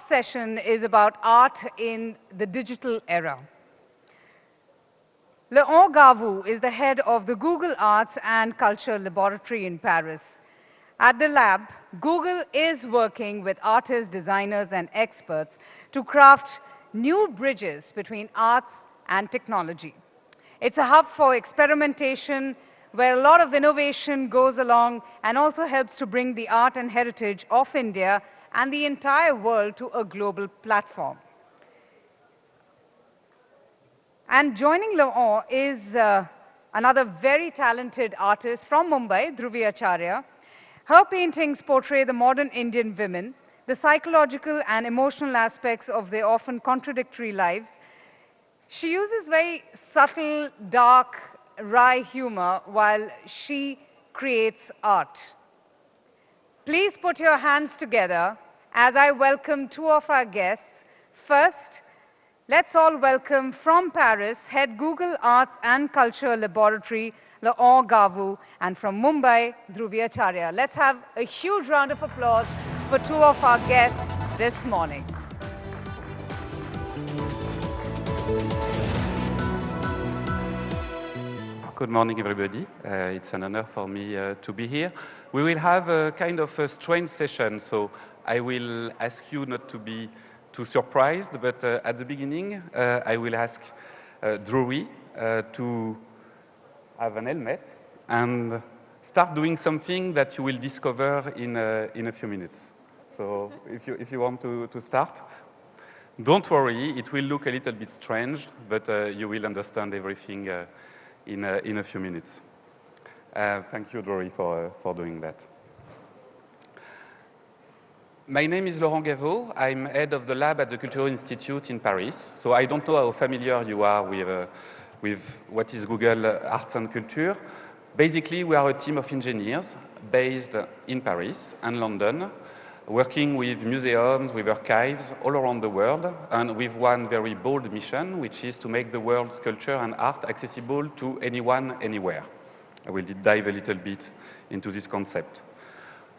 session is about art in the digital era. Laurent Gaveau is the head of the Google Arts and Culture Laboratory in Paris. At the lab, Google is working with artists, designers, and experts to craft new bridges between arts and technology. It's a hub for experimentation where a lot of innovation goes along and also helps to bring the art and heritage of India and the entire world to a global platform. And joining Laurent is another very talented artist from Mumbai, Dhruvi Acharya. Her paintings portray the modern Indian women, the psychological and emotional aspects of their often contradictory lives. She uses very subtle, dark, wry humor while she creates art. Please put your hands together as I welcome two of our guests. First, let's all welcome from Paris, Head Google Arts and Culture Laboratory, Laurent Gaveau, and from Mumbai, Dhruvi Acharya. Let's have a huge round of applause for two of our guests this morning. Good morning, everybody. It's an honor for me to be here. We will have a kind of a strange session, so I will ask you not to be too surprised, but at the beginning, I will ask Dhruvi to have an helmet and start doing something that you will discover in a few minutes. So if you want to start, don't worry, it will look a little bit strange, but you will understand everything in a few minutes. Thank you, Dhruvi, for doing that. My name is Laurent Gaveau. I'm head of the lab at the Cultural Institute in Paris. So I don't know how familiar you are with what is Google Arts and Culture. Basically, we are a team of engineers based in Paris and London, working with museums, with archives all around the world, and with one very bold mission, which is to make the world's culture and art accessible to anyone, anywhere. I will dive a little bit into this concept.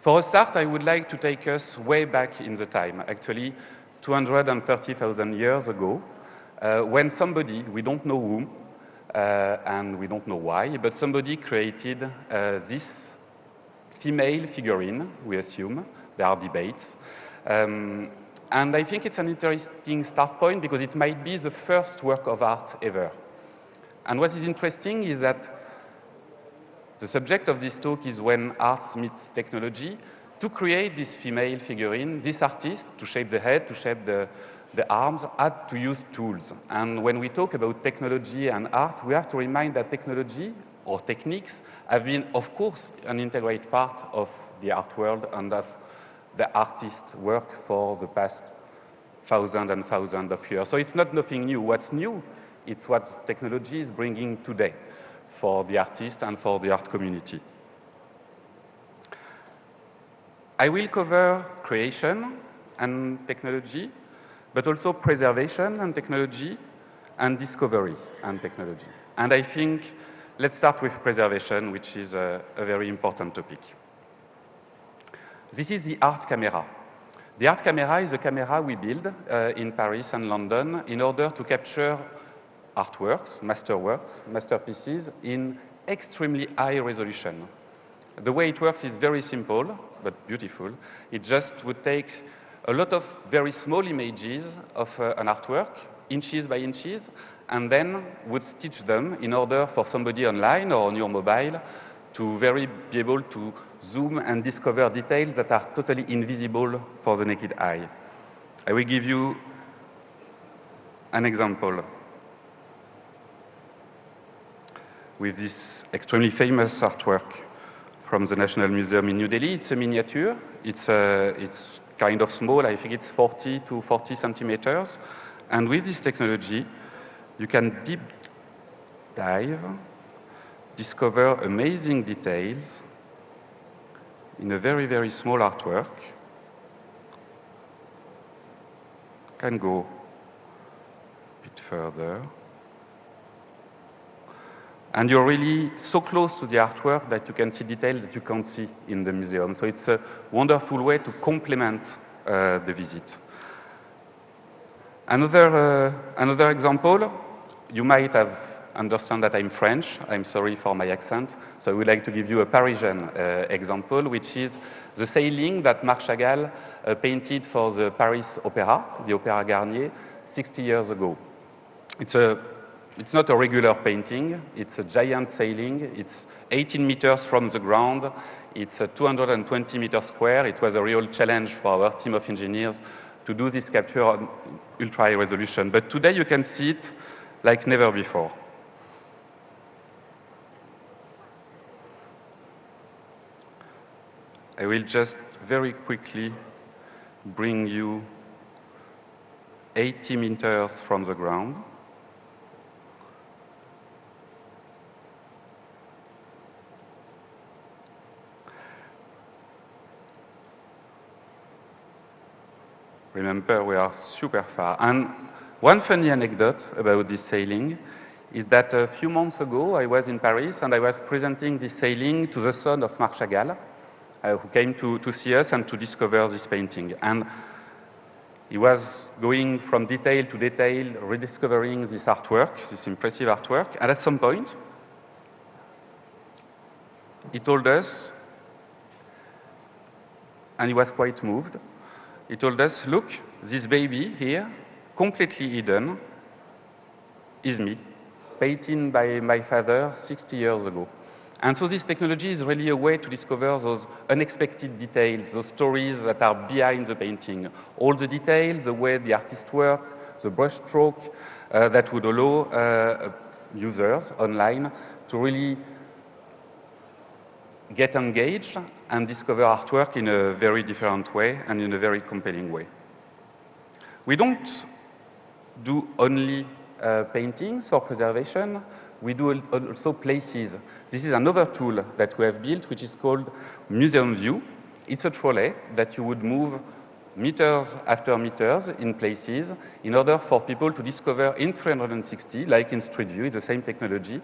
For a start, I would like to take us way back in the time, actually 230,000 years ago, when somebody, we don't know whom, and we don't know why, but somebody created this female figurine, we assume. There are debates. And I think it's an interesting start point because it might be the first work of art ever. And what is interesting is that the subject of this talk is when art meets technology. To create this female figurine, this artist, to shape the head, to shape the arms, had to use tools. And when we talk about technology and art, we have to remind that technology or techniques have been, of course, an integrated part of the art world and of the artist's work for the past thousands and thousands of years. So it's not nothing new. What's new, it's what technology is bringing today for the artist and for the art community. I will cover creation and technology, but also preservation and technology, and discovery and technology. And I think let's start with preservation, which is a very important topic. This is the art camera. The art camera is a camera we build in Paris and London in order to capture artworks, masterpieces in extremely high resolution. The way it works is very simple, but beautiful. It just would take a lot of very small images of an artwork, inches by inches, and then would stitch them in order for somebody online or on your mobile to be able to zoom and discover details that are totally invisible for the naked eye. I will give you an example with this extremely famous artwork from the National Museum in New Delhi. It's a miniature. It's kind of small. I think it's 40 to 40 centimeters. And with this technology, you can deep dive, discover amazing details in a very, very small artwork. Can go a bit further. And you're really so close to the artwork that you can see details that you can't see in the museum. So it's a wonderful way to complement the visit. Another example, you might have understand that I'm French. I'm sorry for my accent. So I would like to give you a Parisian example, which is the sailing that Marc Chagall painted for the Paris Opera, the Opéra Garnier, 60 years ago. It's not a regular painting. It's a giant sailing. It's 18 meters from the ground. It's 220 meters square. It was a real challenge for our team of engineers to do this capture on ultra high resolution. But today you can see it like never before. I will just very quickly bring you 80 meters from the ground. Remember, we are super far. And one funny anecdote about this sailing is that a few months ago, I was in Paris and I was presenting this sailing to the son of Marc Chagall, who came to see us and to discover this painting. And he was going from detail to detail, rediscovering this artwork, this impressive artwork. And at some point, he told us, and he was quite moved, he told us, look, this baby here, completely hidden, is me, painted by my father 60 years ago. And so this technology is really a way to discover those unexpected details, those stories that are behind the painting. All the details, the way the artist work, the brush stroke, that would allow users online to really get engaged and discover artwork in a very different way and in a very compelling way. We don't do only paintings or preservation, we do also places. This is another tool that we have built, which is called Museum View. It's a trolley that you would move meters after meters in places in order for people to discover in 360, like in Street View, it's the same technology,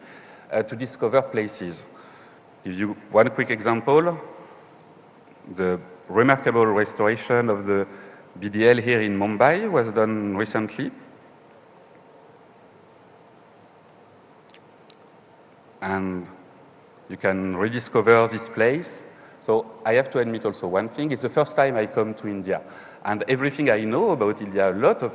to discover places. Give you one quick example. The remarkable restoration of the BDL here in Mumbai was done recently. And you can rediscover this place. So I have to admit also one thing, it's the first time I come to India. And everything I know about India, a lot of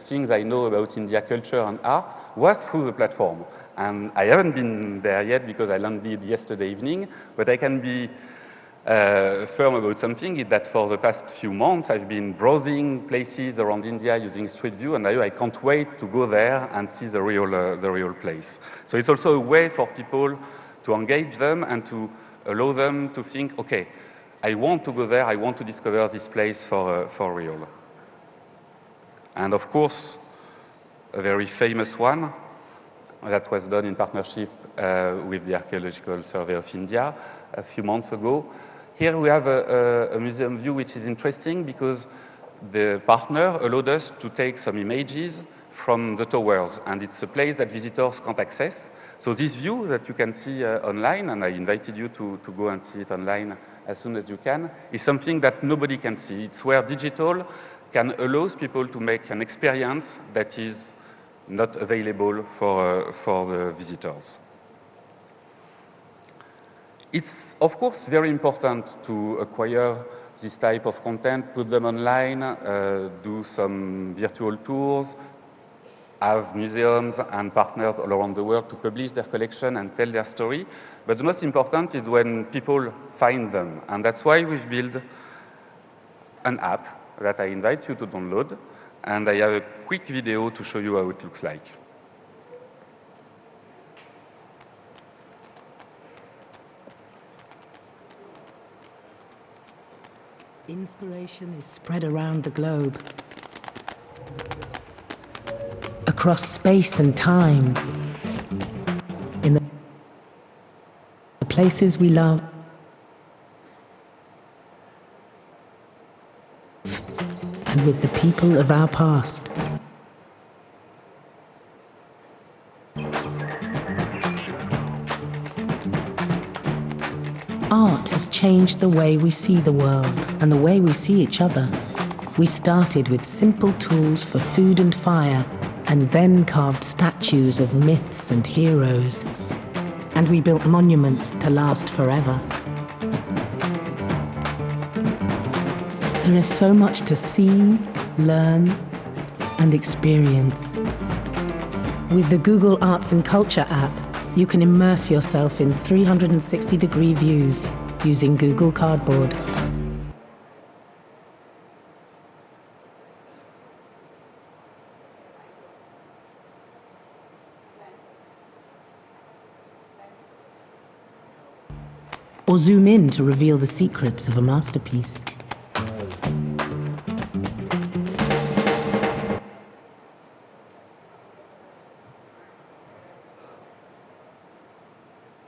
things I know about India culture and art was through the platform. And I haven't been there yet because I landed yesterday evening, but I can be firm about something, is that for the past few months I've been browsing places around India using Street View, and now I can't wait to go there and see the real place. So it's also a way for people to engage them and to allow them to think, okay, I want to go there, I want to discover this place for real. And of course, a very famous one that was done in partnership with the Archaeological Survey of India a few months ago. Here we have a museum view which is interesting because the partner allowed us to take some images from the towers, and it's a place that visitors can't access. So this view that you can see online, and I invited you to go and see it online as soon as you can, is something that nobody can see. It's where digital can allow people to make an experience that is not available for the visitors. It's, of course, very important to acquire this type of content, put them online, do some virtual tours, have museums and partners all around the world to publish their collection and tell their story. But the most important is when people find them. And that's why we've built an app that I invite you to download. And I have a quick video to show you how it looks like. Inspiration is spread around the globe, across space and time, in the places we love, and with the people of our past. Art has changed the way we see the world and the way we see each other. We started with simple tools for food and fire, and then carved statues of myths and heroes. And we built monuments to last forever. There is so much to see, learn, and experience. With the Google Arts and Culture app, you can immerse yourself in 360-degree views using Google Cardboard. Or zoom in to reveal the secrets of a masterpiece.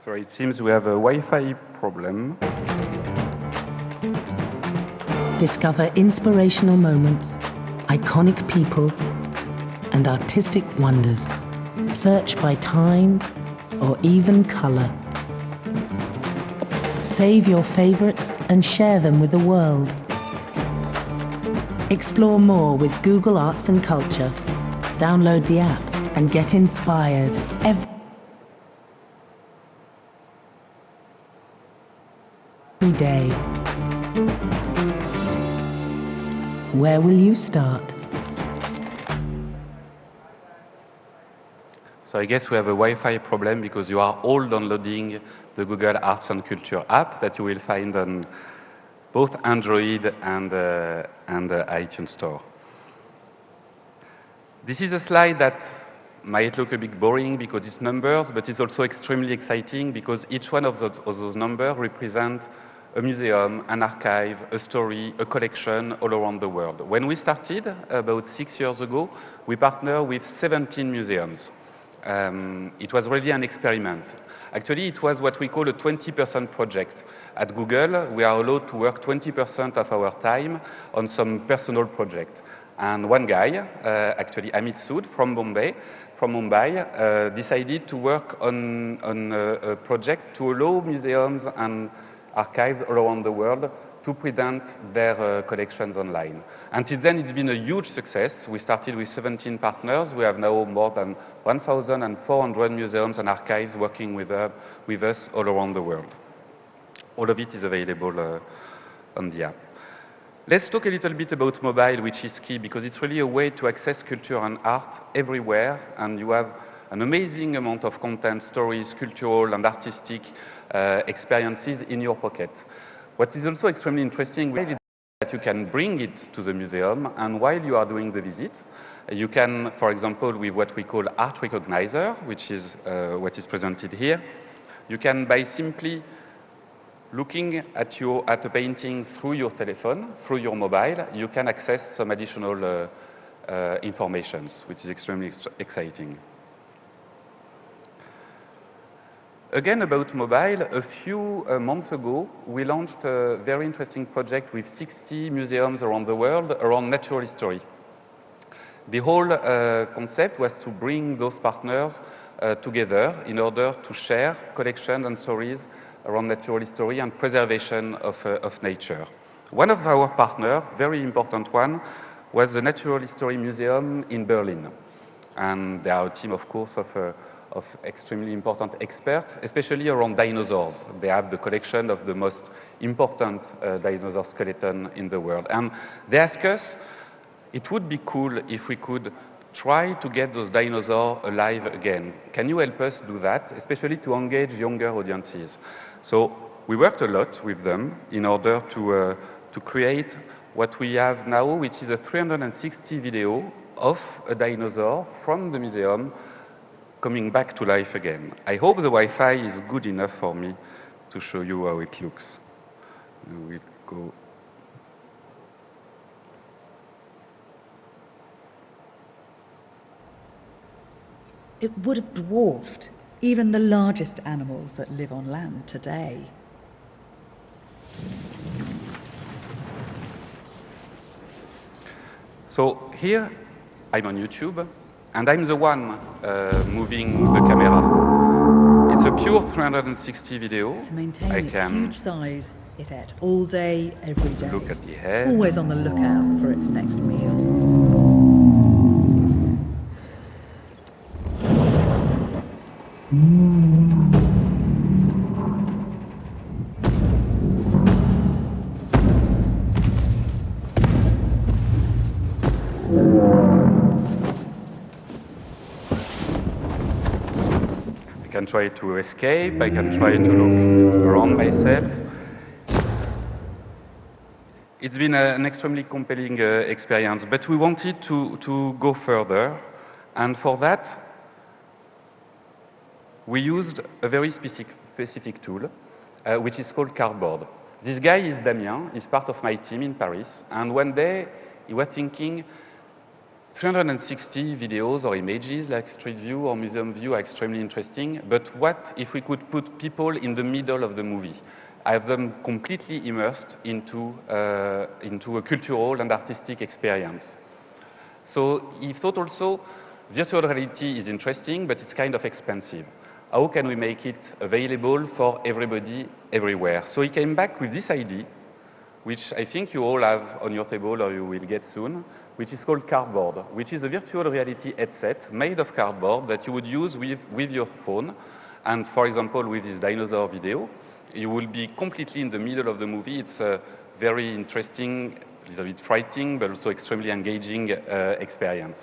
Sorry, it seems we have a Wi-Fi problem. Discover inspirational moments, iconic people, and artistic wonders. Search by time or even color. Save your favorites and share them with the world. Explore more with Google Arts and Culture. Download the app and get inspired every day. Where will you start? So I guess we have a Wi-Fi problem because you are all downloading the Google Arts and Culture app that you will find on both Android and iTunes Store. This is a slide that might look a bit boring because it's numbers, but it's also extremely exciting because each one of those numbers represent a museum, an archive, a story, a collection all around the world. When we started about 6 years ago, we partnered with 17 museums. It was really an experiment. Actually, it was what we call a 20% project. At Google, we are allowed to work 20% of our time on some personal project. And one guy, actually Amit Sood from Mumbai, decided to work on a project to allow museums and archives all around the world to present their collections online. And since then, it's been a huge success. We started with 17 partners. We have now more than 1,400 museums and archives working with us all around the world. All of it is available on the app. Let's talk a little bit about mobile, which is key, because it's really a way to access culture and art everywhere, and you have an amazing amount of content, stories, cultural and artistic experiences in your pocket. What is also extremely interesting is that you can bring it to the museum, and while you are doing the visit, you can, for example, with what we call Art Recognizer, which is what is presented here, you can, by simply looking at a painting through your telephone, through your mobile, you can access some additional information, which is extremely exciting. Again, about mobile, a few months ago, we launched a very interesting project with 60 museums around the world around natural history. The whole concept was to bring those partners together in order to share collections and stories around natural history and preservation of nature. One of our partners, very important one, was the Natural History Museum in Berlin. And they are a team, of course, of extremely important experts, especially around dinosaurs. They have the collection of the most important dinosaur skeleton in the world. And they asked us, it would be cool if we could try to get those dinosaurs alive again. Can you help us do that, especially to engage younger audiences? So we worked a lot with them in order to create what we have now, which is a 360 video of a dinosaur from the museum coming back to life again. I hope the Wi-Fi is good enough for me to show you how it looks. We'll go. It would have dwarfed even the largest animals that live on land today. So here, I'm on YouTube, and I'm the one moving the camera. It's a pure 360 video. To maintain its huge size, It ate all day, every day. Look at the head. Always on the lookout for its next meal. I can try to escape, I can try to look around myself. It's been an extremely compelling experience, but we wanted to go further, and for that, we used a very specific tool, which is called Cardboard. This guy is Damien, he's part of my team in Paris, and one day he was thinking 360 videos or images like Street View or Museum View are extremely interesting, but what if we could put people in the middle of the movie? Have them completely immersed into a cultural and artistic experience. So he thought also, virtual reality is interesting, but it's kind of expensive. How can we make it available for everybody, everywhere? So he came back with this idea, which I think you all have on your table or you will get soon, which is called Cardboard, which is a virtual reality headset made of cardboard that you would use with your phone. And for example, with this dinosaur video, you will be completely in the middle of the movie. It's a very interesting, a little bit frightening, but also extremely engaging experience.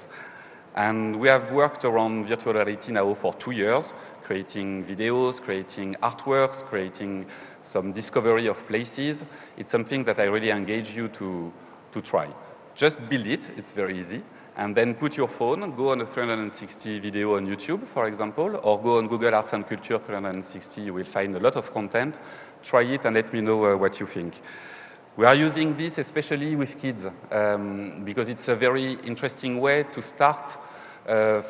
And we have worked around virtual reality now for 2 years, creating videos, creating artworks, creating some discovery of places. It's something that I really engage you to try. Just build it, it's very easy, and then put your phone, go on a 360 video on YouTube, for example, or go on Google Arts and Culture 360, you will find a lot of content. Try it and let me know what you think. We are using this especially with kids, because it's a very interesting way to start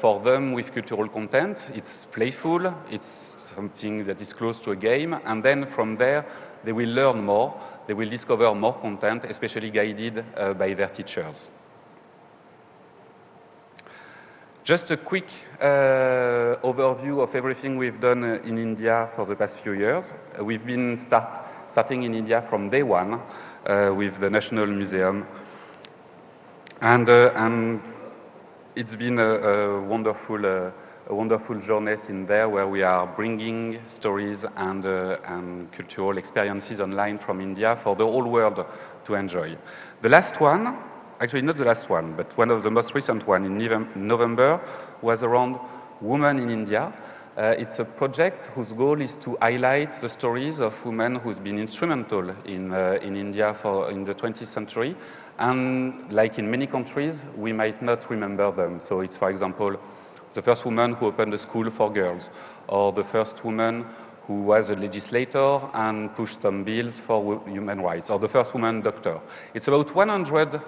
for them with cultural content. It's playful, it's something that is close to a game, and then from there they will learn more, they will discover more content, especially guided by their teachers. Just a quick overview of everything we've done in India for the past few years. We've been starting in India from day one with the National Museum, and it's been a wonderful journey in there where we are bringing stories and cultural experiences online from India for the whole world to enjoy. The last one, actually not the last one, but one of the most recent one in November was around women in India. It's a project whose goal is to highlight the stories of women who's been instrumental in India in the 20th century. And like in many countries, we might not remember them. So it's, for example, the first woman who opened a school for girls, or the first woman who was a legislator and pushed some bills for human rights, or the first woman doctor. It's about 100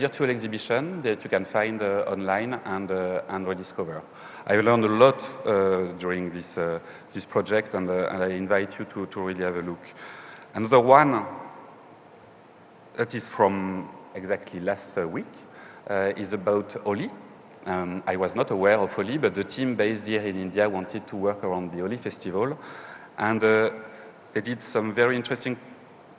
virtual exhibitions that you can find online and rediscover. I learned a lot during this project, and I invite you to really have a look. Another one that is from exactly last week is about Holi. I was not aware of Holi, but the team based here in India wanted to work around the Holi festival, and they did some very interesting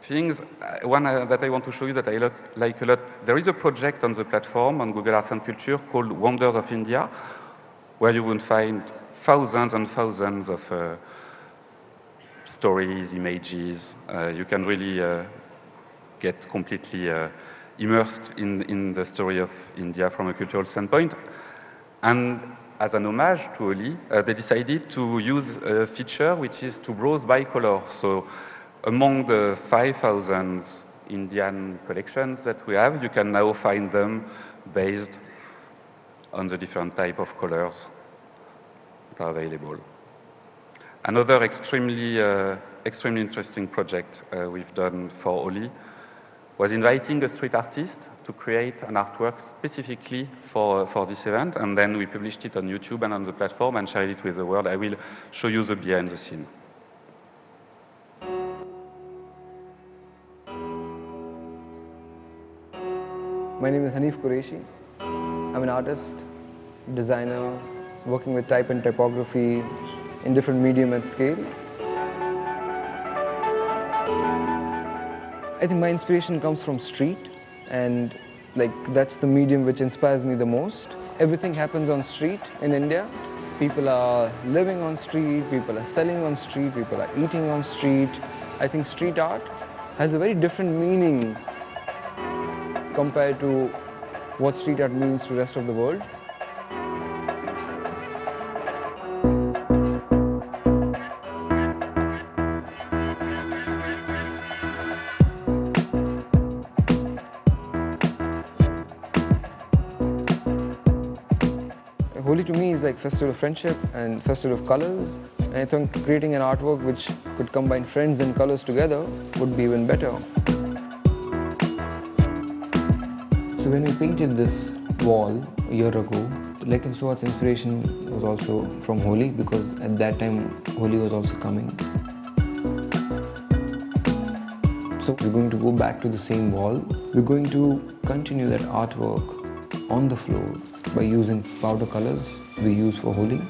things. One that I want to show you that I like a lot, there is a project on the platform on Google Arts and Culture called Wonders of India, where you will find thousands and thousands of stories, images. You can really get completely immersed in the story of India from a cultural standpoint. And as an homage to Holi, they decided to use a feature which is to browse by color. So among the 5,000 Indian collections that we have, you can now find them based on the different type of colors that are available. Another extremely interesting project we've done for Holi was inviting a street artist to create an artwork specifically for this event, and then we published it on YouTube and on the platform and shared it with the world. I will show you the behind the scene. My name is Hanif Qureshi. I'm an artist, designer, working with type and typography in different medium and scale. I think my inspiration comes from street, and like that's the medium which inspires me the most. Everything happens on street in India. People are living on street, people are selling on street, people are eating on street. I think street art has a very different meaning compared to what street art means to the rest of the world. Holi to me is like festival of friendship and festival of colors, and I think creating an artwork which could combine friends and colors together would be even better. So when we painted this wall a year ago, like and so art's inspiration was also from Holi, because at that time Holi was also coming. So we're going to go back to the same wall. We're going to continue that artwork on the floor by using powder colors we use for Holi.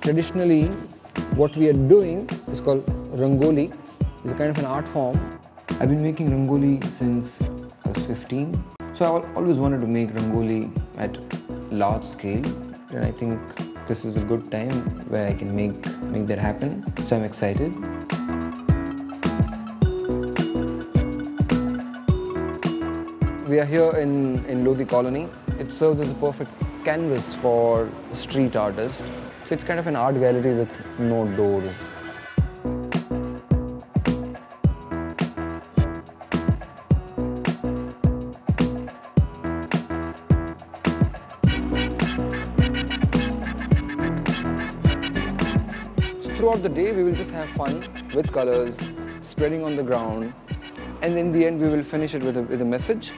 Traditionally, what we are doing is called Rangoli. It's a kind of an art form. I've been making Rangoli since I was 15. So I always wanted to make Rangoli at large scale, and I think this is a good time where I can make that happen. So I'm excited. We are here in Lodi Colony. It serves as a perfect canvas for street artists. So it's kind of an art gallery with no doors. So throughout the day, we will just have fun with colors, spreading on the ground, and in the end, we will finish it with a message.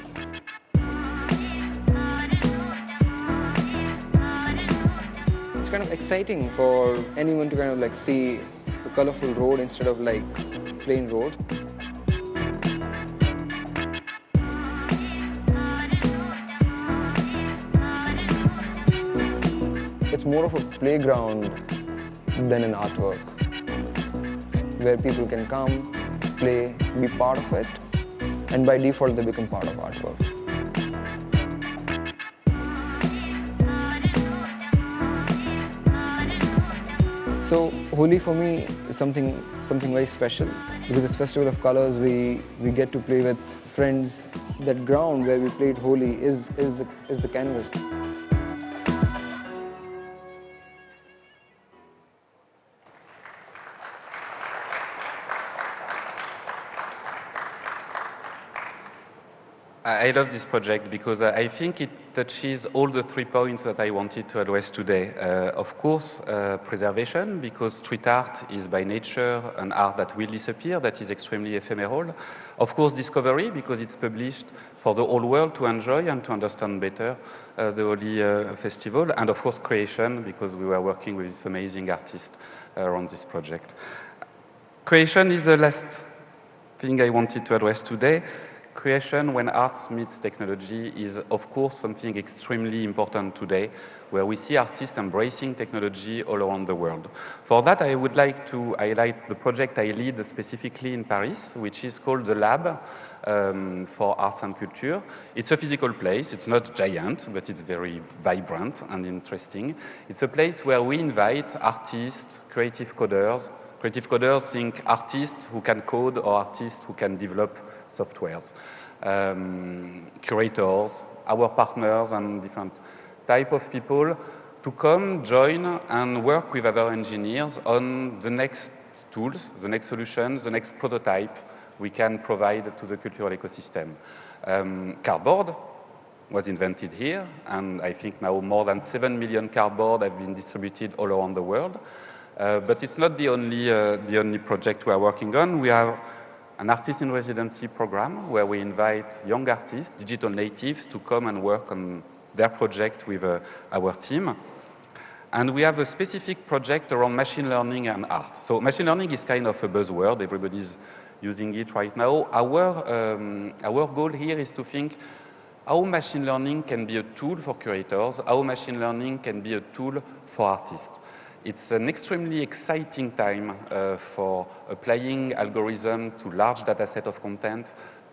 It's kind of exciting for anyone to kind of like see the colorful road instead of like plain road. It's more of a playground than an artwork, where people can come, play, be part of it, and by default they become part of artwork. So Holi for me is something very special, because it's festival of colors. We get to play with friends. That ground where we played Holi is the canvas. I love this project because I think it touches all the 3 points that I wanted to address today. Of course, preservation, because street art is by nature an art that will disappear, that is extremely ephemeral. Of course, discovery, because it's published for the whole world to enjoy and to understand better the Holi festival. And of course, creation, because we were working with this amazing artist around this project. Creation is the last thing I wanted to address today. Creation, when arts meets technology, is of course something extremely important today, where we see artists embracing technology all around the world. For that, I would like to highlight the project I lead specifically in Paris, which is called the Lab for Arts and Culture. It's a physical place. It's not giant, but it's very vibrant and interesting. It's a place where we invite artists, creative coders. Creative coders think artists who can code or artists who can develop softwares, curators, our partners, and different type of people to come, join, and work with other engineers on the next tools, the next solutions, the next prototype we can provide to the cultural ecosystem. Cardboard was invented here, and I think now more than 7 million cardboard have been distributed all around the world. But it's not the only project we are working on. We have an artist in residency program where we invite young artists, digital natives, to come and work on their project with our team. And we have a specific project around machine learning and art. So machine learning is kind of a buzzword. Everybody's using it right now. Our goal here is to think how machine learning can be a tool for curators, how machine learning can be a tool for artists. It's an extremely exciting time for applying algorithm to large data set of content,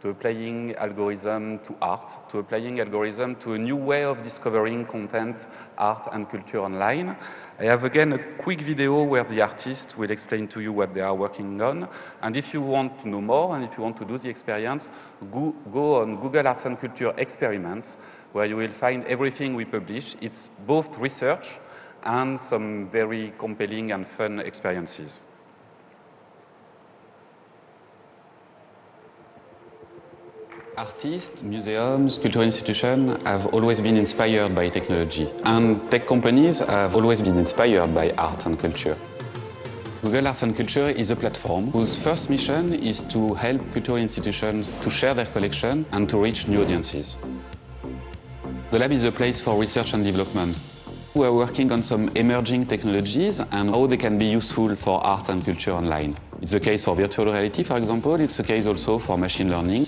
to applying algorithm to art, to applying algorithm to a new way of discovering content, art and culture online. I have again a quick video where the artists will explain to you what they are working on. And if you want to know more and if you want to do the experience, go on Google Arts and Culture Experiments, where you will find everything we publish. It's both research and some very compelling and fun experiences. Artists, museums, cultural institutions have always been inspired by technology, and tech companies have always been inspired by art and culture. Google Arts and Culture is a platform whose first mission is to help cultural institutions to share their collection and to reach new audiences. The lab is a place for research and development. We are working on some emerging technologies and how they can be useful for art and culture online. It's the case for virtual reality, for example. It's the case also for machine learning.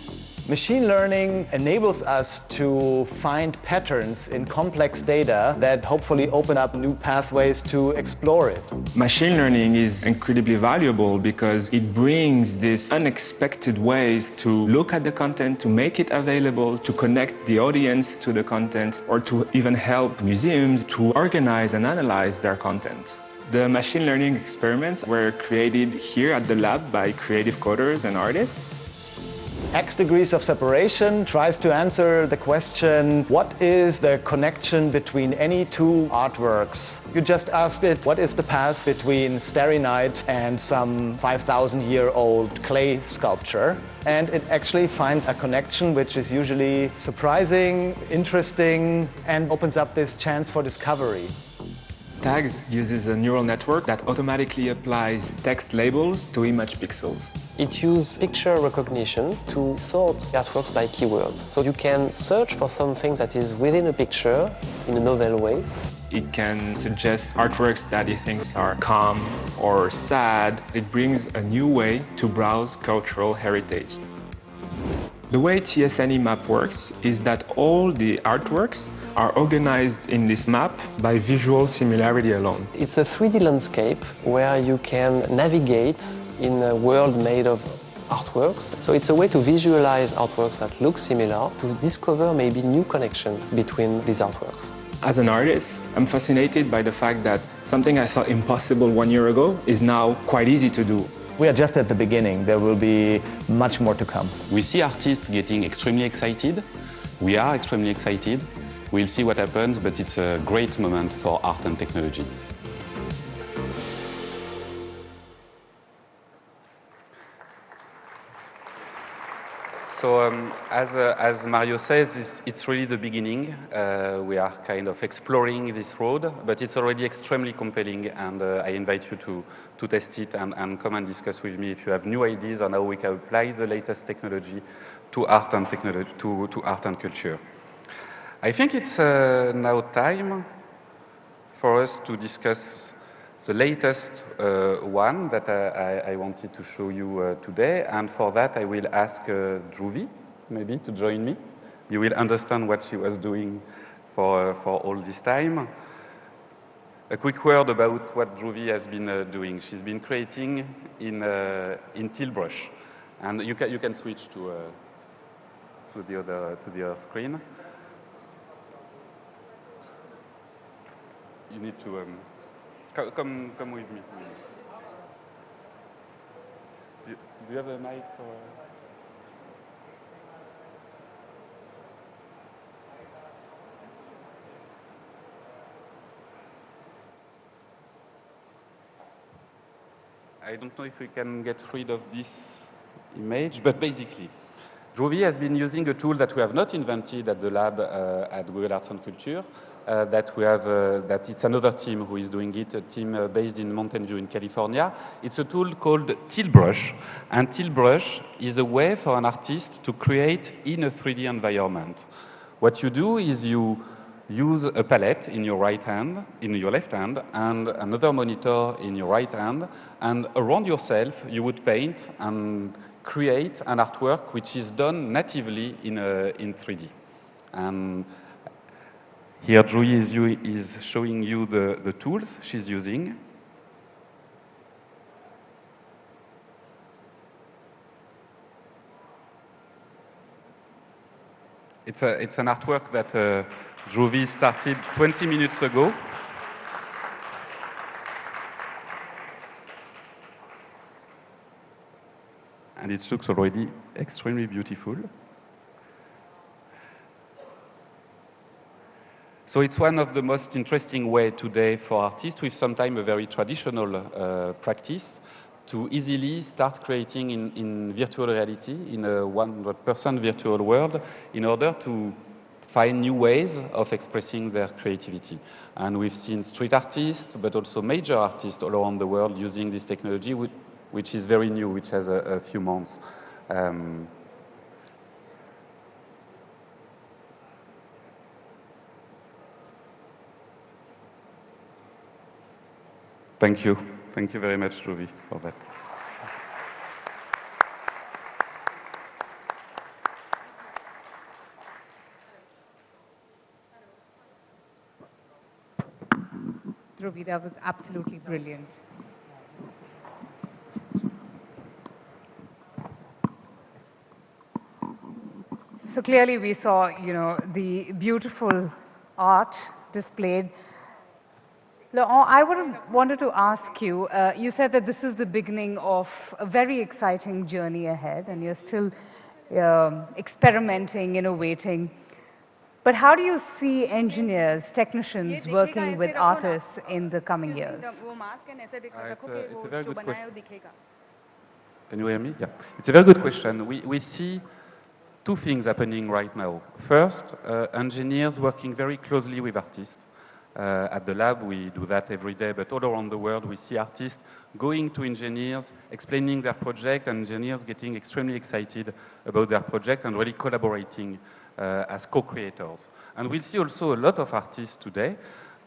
Machine learning enables us to find patterns in complex data that hopefully open up new pathways to explore it. Machine learning is incredibly valuable because it brings these unexpected ways to look at the content, to make it available, to connect the audience to the content, or to even help museums to organize and analyze their content. The machine learning experiments were created here at the lab by creative coders and artists. X Degrees of Separation tries to answer the question, what is the connection between any two artworks? You just asked it, what is the path between Starry Night and some 5,000-year-old clay sculpture? And it actually finds a connection which is usually surprising, interesting, and opens up this chance for discovery. Tags uses a neural network that automatically applies text labels to image pixels. It uses picture recognition to sort artworks by keywords. So you can search for something that is within a picture in a novel way. It can suggest artworks that it thinks are calm or sad. It brings a new way to browse cultural heritage. The way TSNE map works is that all the artworks are organized in this map by visual similarity alone. It's a 3D landscape where you can navigate in a world made of artworks. So it's a way to visualize artworks that look similar, to discover maybe new connection between these artworks. As an artist, I'm fascinated by the fact that something I thought impossible 1 year ago is now quite easy to do. We are just at the beginning. There will be much more to come. We see artists getting extremely excited. We are extremely excited. We'll see what happens, but it's a great moment for art and technology. So as Mario says, it's really the beginning. We are kind of exploring this road, but it's already extremely compelling, and I invite you to test it and come and discuss with me if you have new ideas on how we can apply the latest technology to art and to art and culture. I think it's now time for us to discuss the latest one that I wanted to show you today, and for that I will ask Dhruvi maybe to join me. You will understand what she was doing for all this time. A quick word about what Dhruvi has been doing. She's been creating in Teal Brush, and you can switch to the other screen. You need to. Come with me. Do you have a mic? Or? I don't know if we can get rid of this image, but basically, Dhruvi has been using a tool that we have not invented at the lab at Google Arts and Culture. That it's another team who is doing it, a team based in Mountain View in California. It's a tool called Teal Brush, and Teal Brush is a way for an artist to create in a 3D environment. What you do is you use a palette in your right hand, in your left hand, and another monitor in your right hand, and around yourself you would paint and create an artwork which is done natively in 3D. And here Dhruvi is showing you the tools she's using. It's an artwork that Dhruvi started 20 minutes ago. And it looks already extremely beautiful. So it's one of the most interesting ways today for artists with sometimes a very traditional practice to easily start creating in virtual reality, in a 100% virtual world, in order to find new ways of expressing their creativity. And we've seen street artists, but also major artists all around the world using this technology, which is very new, which has a few months. Thank you. Thank you very much, Dhruvi, for that. Dhruvi, that was absolutely brilliant. So clearly we saw, the beautiful art displayed. Laurent, I wanted to ask you, you said that this is the beginning of a very exciting journey ahead, and you're still experimenting, innovating. But how do you see engineers, technicians working with artists in the coming years? It's a very good question. Can you hear me? Yeah. It's a very good question. We see two things happening right now. First, engineers working very closely with artists. At the lab, we do that every day, but all around the world, we see artists going to engineers, explaining their project, and engineers getting extremely excited about their project and really collaborating as co-creators. And we see also a lot of artists today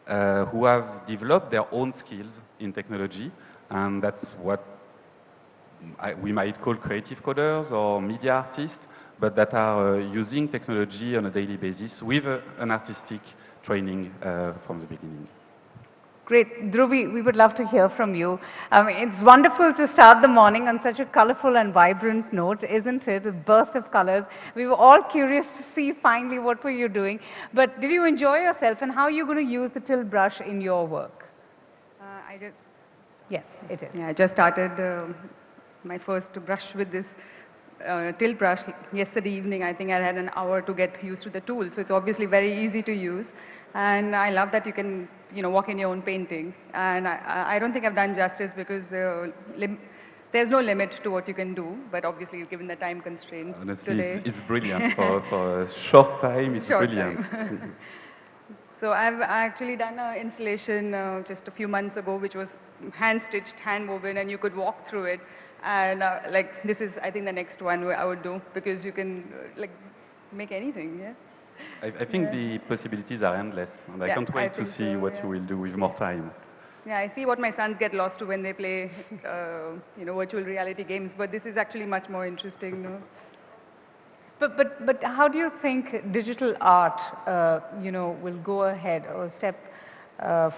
who have developed their own skills in technology, and that's what we might call creative coders or media artists, but that are using technology on a daily basis with an artistic training from the beginning. Great. Dhruvi, we would love to hear from you. It's wonderful to start the morning on such a colorful and vibrant note, isn't it? A burst of colors. We were all curious to see finally what were you doing. But did you enjoy yourself, and how are you going to use the tilt brush in your work? Yes, it is. Yeah, I just started my first brush with this tilt brush yesterday evening. I think I had an hour to get used to the tool, so it's obviously very easy to use. And I love that you can, walk in your own painting. And I don't think I've done justice because there's no limit to what you can do, but obviously given the time constraint today. It's brilliant. for a short time, it's brilliant. So I've actually done an installation just a few months ago, which was hand-stitched, hand-woven, and you could walk through it. And this is, I think, the next one I would do, because you can make anything, yeah? I think the possibilities are endless, and I can't wait to see what you will do with more time. Yeah, I see what my sons get lost to when they play, virtual reality games, but this is actually much more interesting, no? But how do you think digital art, will go ahead or step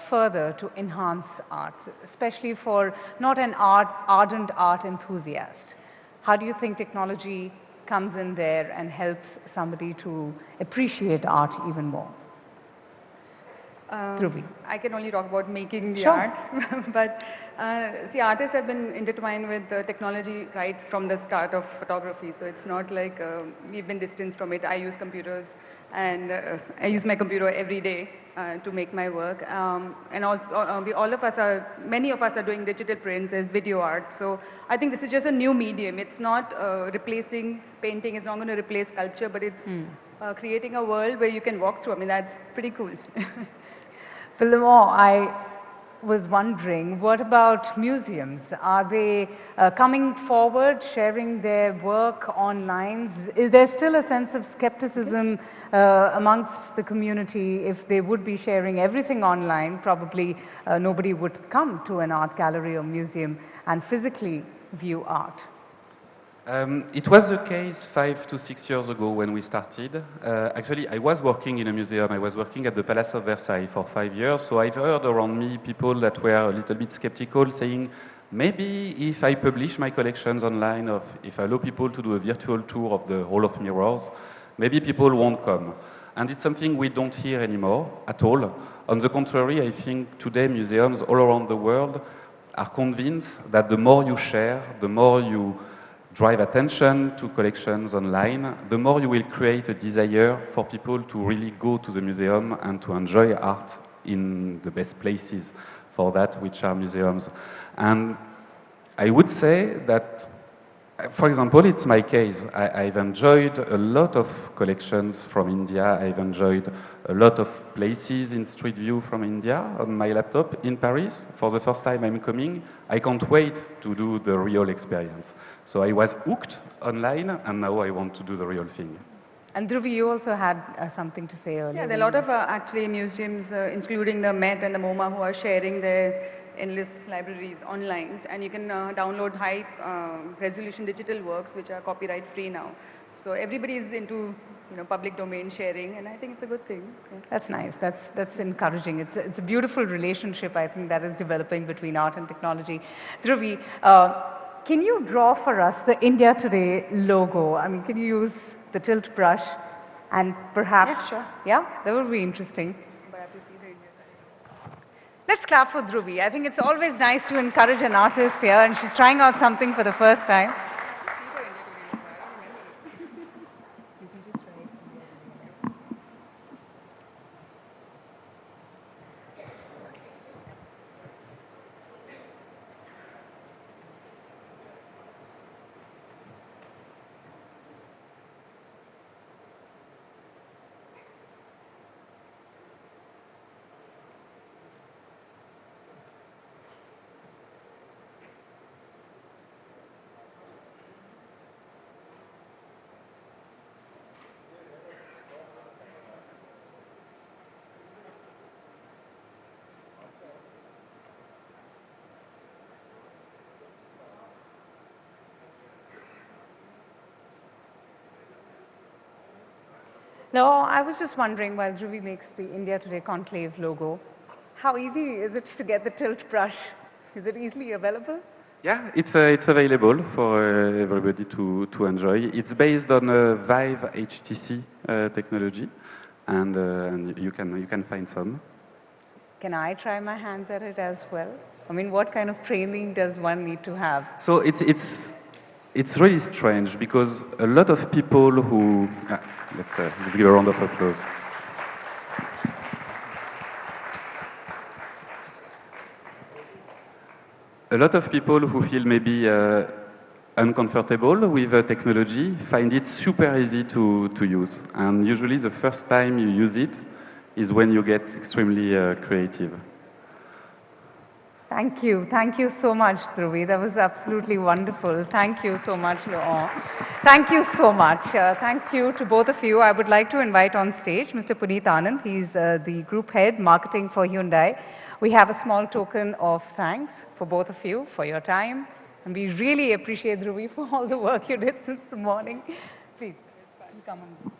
further to enhance art, especially for not an ardent art enthusiast? How do you think technology comes in there and helps somebody to appreciate art even more? Dhruvi. I can only talk about making the art, but see, artists have been intertwined with technology right from the start of photography, so it's not like we've been distanced from it. I use computers, and I use my computer every day to make my work, and also many of us are doing digital prints as video art, so I think this is just a new medium. It's not replacing painting, it's not going to replace sculpture, but it's creating a world where you can walk through. I mean, that's pretty cool. Laurent, I was wondering, what about museums? Are they coming forward, sharing their work online? Is there still a sense of skepticism amongst the community? If they would be sharing everything online, probably nobody would come to an art gallery or museum and physically view art. It was the case 5 to 6 years ago when we started. Actually, I was working in a museum. I was working at the Palace of Versailles for 5 years, so I've heard around me people that were a little bit skeptical, saying, maybe if I publish my collections online, or if I allow people to do a virtual tour of the Hall of Mirrors, maybe people won't come. And it's something we don't hear anymore at all. On the contrary, I think today museums all around the world are convinced that the more you share, the more you drive attention to collections online, the more you will create a desire for people to really go to the museum and to enjoy art in the best places for that, which are museums. And I would say that, for example, it's my case. I've enjoyed a lot of collections from India. I've enjoyed a lot of places in Street View from India on my laptop in Paris. For the first time I'm coming, I can't wait to do the real experience. So I was hooked online, and now I want to do the real thing. And Dhruvi, you also had something to say earlier. Yeah, there are a lot of actually museums, including the Met and the MoMA, who are sharing their endless libraries online, and you can download high resolution digital works which are copyright free now. So everybody is into public domain sharing, and I think it's a good thing. Yeah. That's nice. That's encouraging. It's a beautiful relationship, I think, that is developing between art and technology. Dhruvi, can you draw for us the India Today logo? I mean, can you use the tilt brush and perhaps... Yeah, sure. Yeah, that would be interesting. Let's clap for Dhruvi. I think it's always nice to encourage an artist here, and she's trying out something for the first time. No, I was just wondering, while Dhruvi makes the India Today Conclave logo, how easy is it to get the tilt brush? Is it easily available? Yeah, it's available for everybody to enjoy. It's based on Vive HTC technology, and you can find some. Can I try my hands at it as well? I mean, what kind of training does one need to have? So it's really strange, because a lot of people who... let's give a round of applause. A lot of people who feel maybe uncomfortable with technology find it super easy to use. And usually the first time you use it is when you get extremely creative. Thank you. Thank you so much, Dhruvi. That was absolutely wonderful. Thank you so much, Laurent. Thank you so much. Thank you to both of you. I would like to invite on stage Mr. Puneet Anand. He's the Group Head, Marketing for Hyundai. We have a small token of thanks for both of you for your time. And we really appreciate, Dhruvi, for all the work you did since the morning. Please, come on.